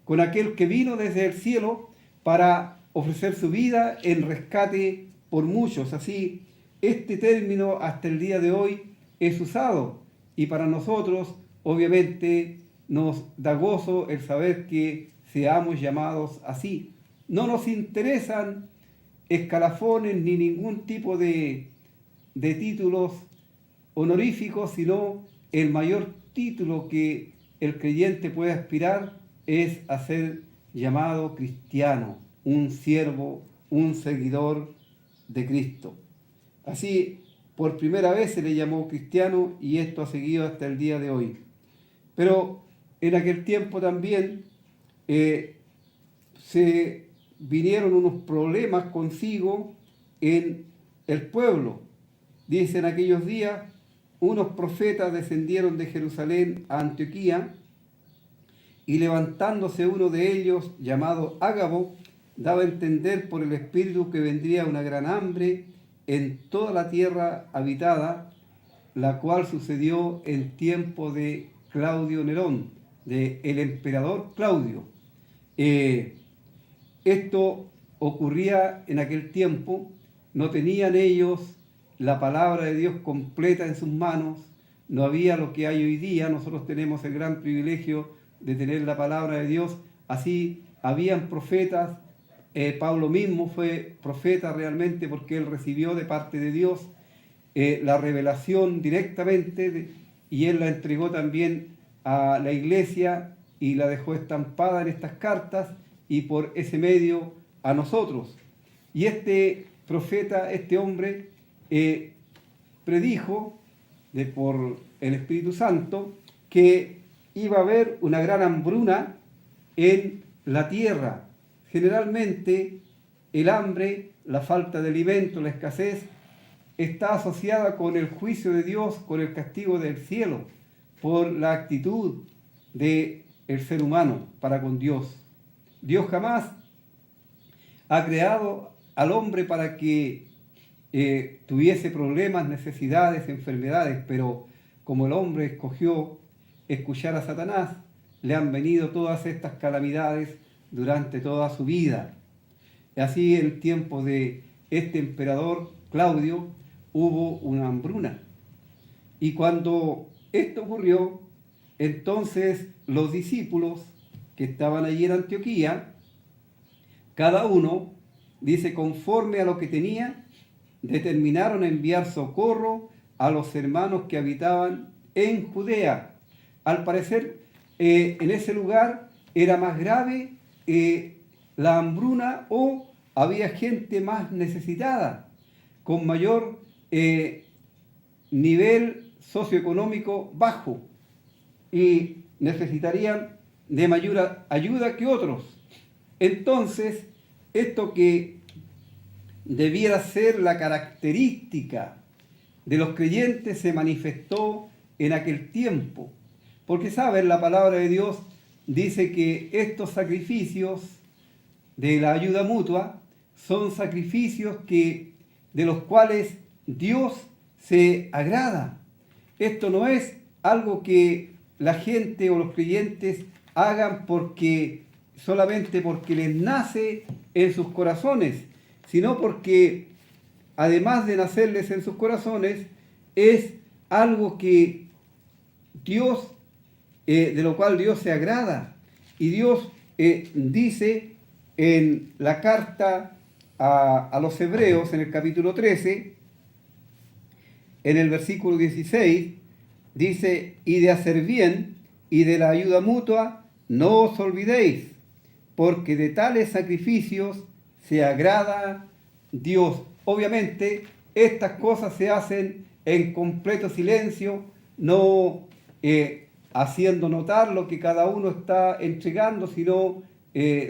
con aquel que vino desde el cielo para ofrecer su vida en rescate por muchos. Así, este término hasta el día de hoy es usado, y para nosotros obviamente nos da gozo el saber que seamos llamados así. No nos interesan escalafones ni ningún tipo de títulos honoríficos, sino el mayor título que el creyente puede aspirar es a ser llamado cristiano, un siervo, un seguidor de Cristo. Así, por primera vez se le llamó cristiano, y esto ha seguido hasta el día de hoy. Pero en aquel tiempo también se vinieron unos problemas consigo en el pueblo. Dice: en aquellos días unos profetas descendieron de Jerusalén a Antioquía, y levantándose uno de ellos, llamado Ágabo, daba a entender por el Espíritu que vendría una gran hambre en toda la tierra habitada, la cual sucedió en tiempo de Claudio Nerón, del emperador Claudio. Esto ocurría en aquel tiempo. No tenían ellos la palabra de Dios completa en sus manos, no había lo que hay hoy día. Nosotros tenemos el gran privilegio de tener la palabra de Dios. Así, habían profetas. Pablo mismo fue profeta realmente, porque él recibió de parte de Dios la revelación directamente, y él la entregó también a la iglesia y la dejó estampada en estas cartas, y por ese medio a nosotros. Y este profeta, este hombre, predijo por el Espíritu Santo que iba a haber una gran hambruna en la tierra. Generalmente el hambre, la falta de alimento, la escasez, está asociada con el juicio de Dios, con el castigo del cielo, por la actitud del ser humano para con Dios. Dios jamás ha creado al hombre para que tuviese problemas, necesidades, enfermedades, pero como el hombre escogió escuchar a Satanás, le han venido todas estas calamidades durante toda su vida. Así, en el tiempo de este emperador Claudio, hubo una hambruna. Y cuando esto ocurrió, entonces los discípulos que estaban allí en Antioquía, cada uno, dice, conforme a lo que tenía, determinaron enviar socorro a los hermanos que habitaban en Judea. Al parecer, en ese lugar era más grave la hambruna, o había gente más necesitada, con mayor nivel socioeconómico bajo, y necesitarían de mayor ayuda que otros. Entonces, esto que debiera ser la característica de los creyentes se manifestó en aquel tiempo. Porque, ¿saben? La palabra de Dios dice que estos sacrificios de la ayuda mutua son sacrificios de los cuales Dios se agrada. Esto no es algo que la gente o los creyentes hagan solamente porque les nace en sus corazones, sino porque, además de nacerles en sus corazones, es algo que Dios, de lo cual Dios se agrada. Y Dios dice en la carta a los Hebreos, en el capítulo 13, en el versículo 16, dice: y de hacer bien y de la ayuda mutua no os olvidéis, porque de tales sacrificios se agrada Dios. Obviamente, estas cosas se hacen en completo silencio, no haciendo notar lo que cada uno está entregando, sino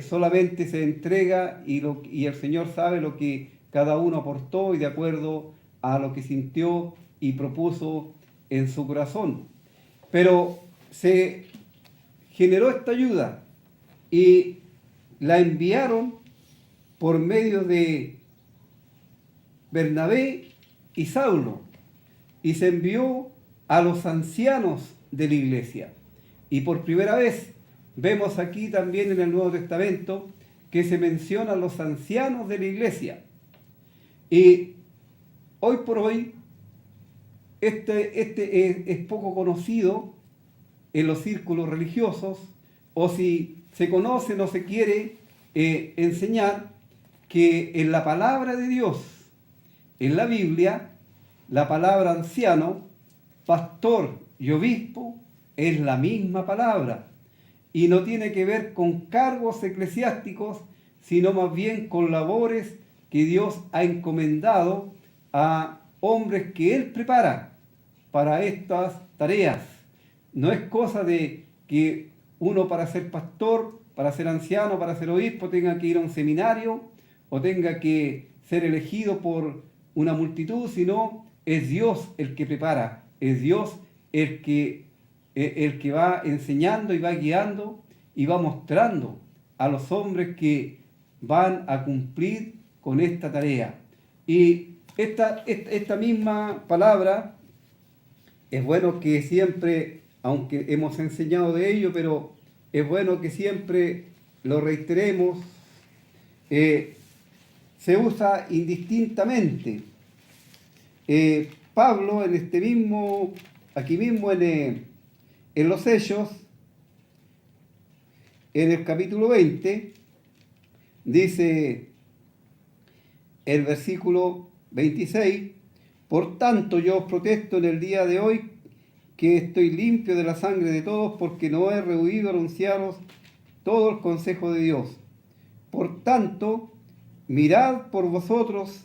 solamente se entrega, y el Señor sabe lo que cada uno aportó, y de acuerdo a lo que sintió y propuso en su corazón. Pero se generó esta ayuda y la enviaron por medio de Bernabé y Saulo, y se envió a los ancianos de la iglesia. Y por primera vez vemos aquí también en el Nuevo Testamento que se mencionan los ancianos de la iglesia. Y hoy por hoy este es poco conocido en los círculos religiosos, o si se conoce no se quiere enseñar que en la palabra de Dios, en la Biblia, la palabra anciano, pastor y obispo es la misma palabra y no tiene que ver con cargos eclesiásticos, sino más bien con labores que Dios ha encomendado a hombres que Él prepara para estas tareas. No es cosa de que uno para ser pastor, para ser anciano, para ser obispo, tenga que ir a un seminario o tenga que ser elegido por una multitud, sino es Dios el que prepara, es Dios el que va enseñando y va guiando y va mostrando a los hombres que van a cumplir con esta tarea. Y esta misma palabra es bueno que siempre, aunque hemos enseñado de ello, pero es bueno que siempre lo reiteremos, se usa indistintamente. Pablo en aquí mismo en los Hechos, en el capítulo 20, dice el versículo 26, por tanto yo os protesto en el día de hoy que estoy limpio de la sangre de todos, porque no he rehuido anunciaros todo el consejo de Dios. Por tanto, mirad por vosotros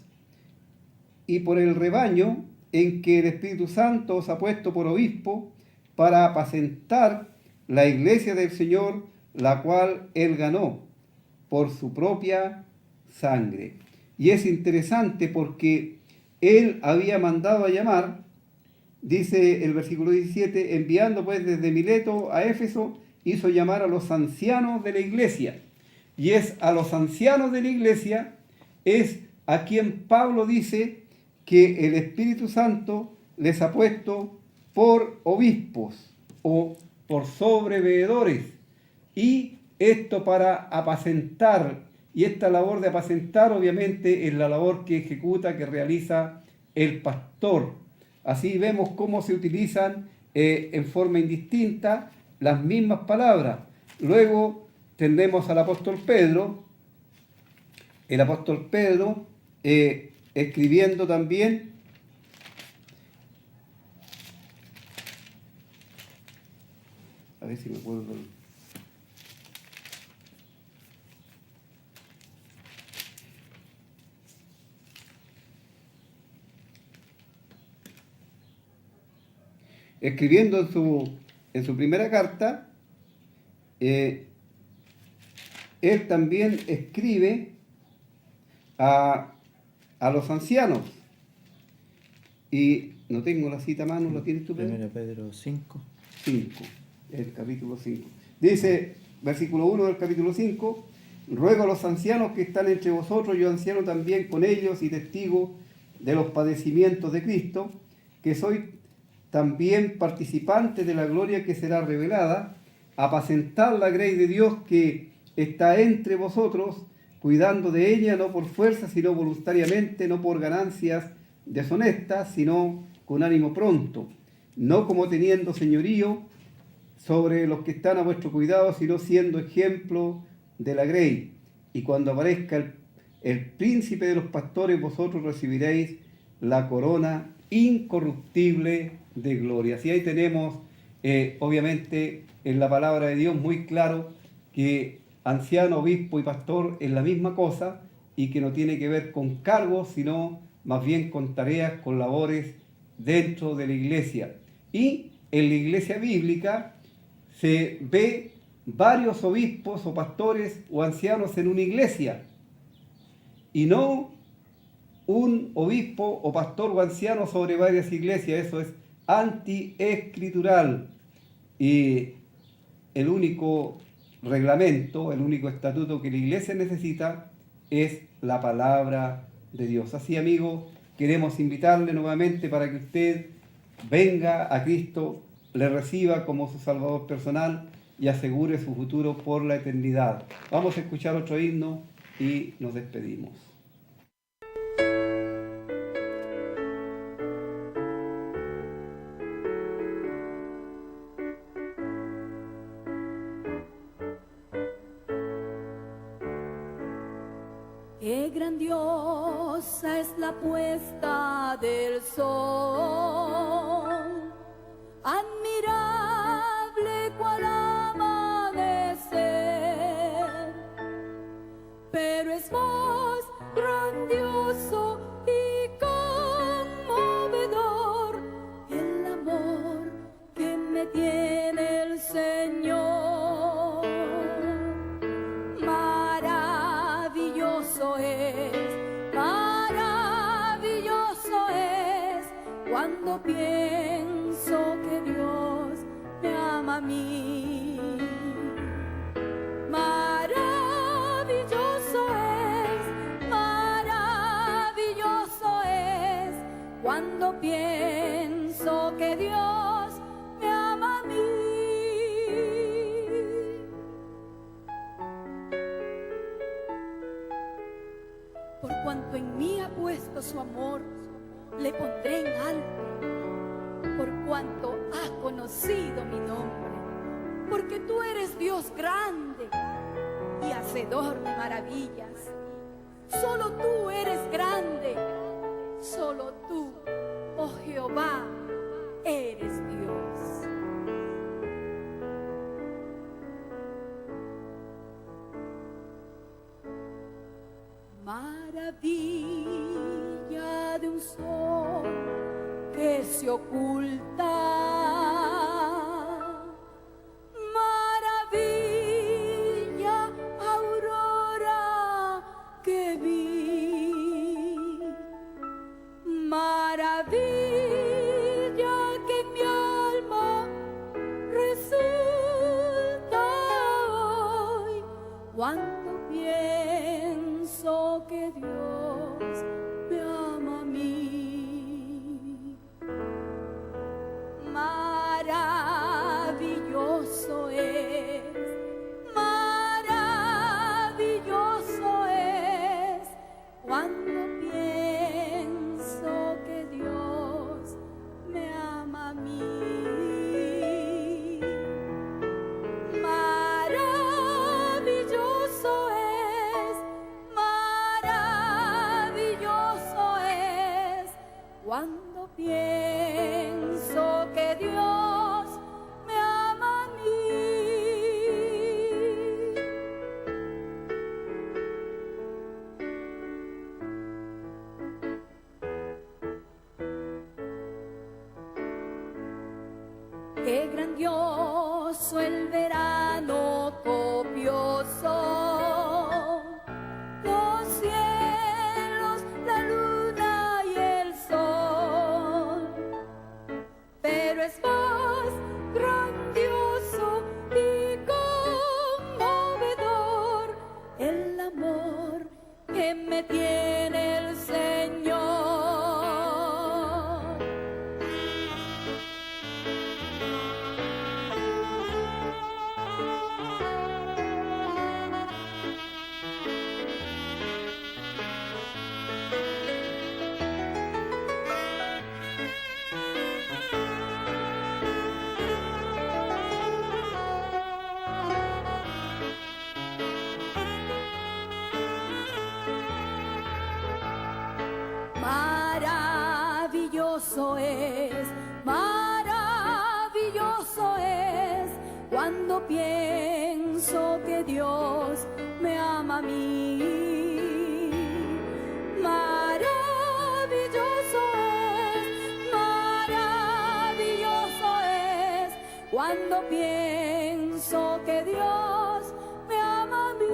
y por el rebaño en que el Espíritu Santo os ha puesto por obispo para apacentar la iglesia del Señor, la cual Él ganó por su propia sangre. Y es interesante porque Él había mandado a llamar, dice el versículo 17, enviando pues desde Mileto a Éfeso, hizo llamar a los ancianos de la iglesia. Y es a los ancianos de la iglesia, es a quien Pablo dice que el Espíritu Santo les ha puesto por obispos o por sobreveedores. Y esto para apacentar, y esta labor de apacentar obviamente es la labor que ejecuta, que realiza el pastor. Así vemos cómo se utilizan en forma indistinta las mismas palabras. Luego tenemos al apóstol Pedro, el apóstol Pedro escribiendo también a ver si me acuerdo. Escribiendo en su primera carta, él también escribe a los ancianos. Y no tengo la cita a mano, ¿la tienes tú, Pedro? 1 Pedro 5. 5, el capítulo 5. Dice, versículo 1 del capítulo 5, ruego a los ancianos que están entre vosotros, yo anciano también con ellos y testigo de los padecimientos de Cristo, que soy también participante de la gloria que será revelada, apacentar la grey de Dios que está entre vosotros, cuidando de ella no por fuerza, sino voluntariamente, no por ganancias deshonestas, sino con ánimo pronto, no como teniendo señorío sobre los que están a vuestro cuidado, sino siendo ejemplo de la grey. Y cuando aparezca el príncipe de los pastores, vosotros recibiréis la corona incorruptible de gloria. Así ahí tenemos, obviamente, en la palabra de Dios muy claro que anciano, obispo y pastor es la misma cosa y que no tiene que ver con cargos, sino más bien con tareas, con labores dentro de la iglesia. Y en la iglesia bíblica se ve varios obispos o pastores o ancianos en una iglesia y no un obispo o pastor o anciano sobre varias iglesias. Eso es antiescritural. Y el único reglamento, el único estatuto que la iglesia necesita es la palabra de Dios. Así, amigos, queremos invitarle nuevamente para que usted venga a Cristo, le reciba como su Salvador personal y asegure su futuro por la eternidad. Vamos a escuchar otro himno y nos despedimos. Qué grandiosa es la puesta del sol, admirable cual amanecer, pero es más grandioso y conmovedor el amor que me tiene el Señor. Maravilloso es cuando pienso que Dios me ama a mí. Maravilloso es cuando pienso que Dios me ama a mí. Por cuanto en mí ha puesto su amor, le pondré en alto. Por cuanto ha conocido mi nombre, porque tú eres Dios grande y hacedor de maravillas. Solo tú eres grande, solo tú, oh Jehová, eres Dios. Maravilla de un sol que se oculta, maravilla, aurora que vi, maravilla que mi alma resulta hoy cuando pienso que Dios me ama a mí. Maravilloso es cuando pienso que Dios me ama a mí. Cuando pienso que Dios me ama a mí. Qué grandioso el verano copioso, los cielos, la luna y el sol, pero es más grandioso y conmovedor el amor que me tiene el Señor. Maravilloso es cuando pienso que Dios me ama a mí. Maravilloso es cuando pienso que Dios me ama a mí.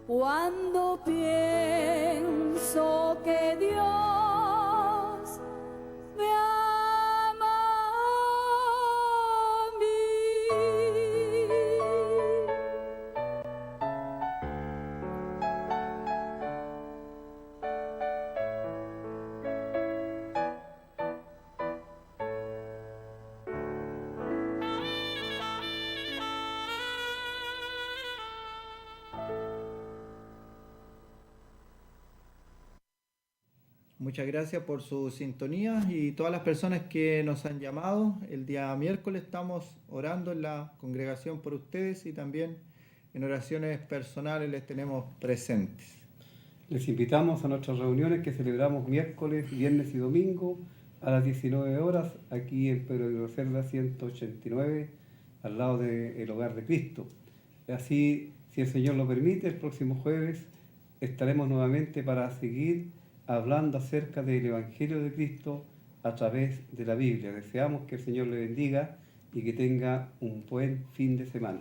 Cuando pienso que Dios me ama a mí. Muchas gracias por su sintonía y todas las personas que nos han llamado. El día miércoles estamos orando en la congregación por ustedes y también en oraciones personales les tenemos presentes. Les invitamos a nuestras reuniones que celebramos miércoles, viernes y domingo a las 19 horas aquí en Pedro de Cerda 189, al lado del Hogar de Cristo. Así, si el Señor lo permite, el próximo jueves estaremos nuevamente para seguir hablando acerca del Evangelio de Cristo a través de la Biblia. Deseamos que el Señor le bendiga y que tenga un buen fin de semana.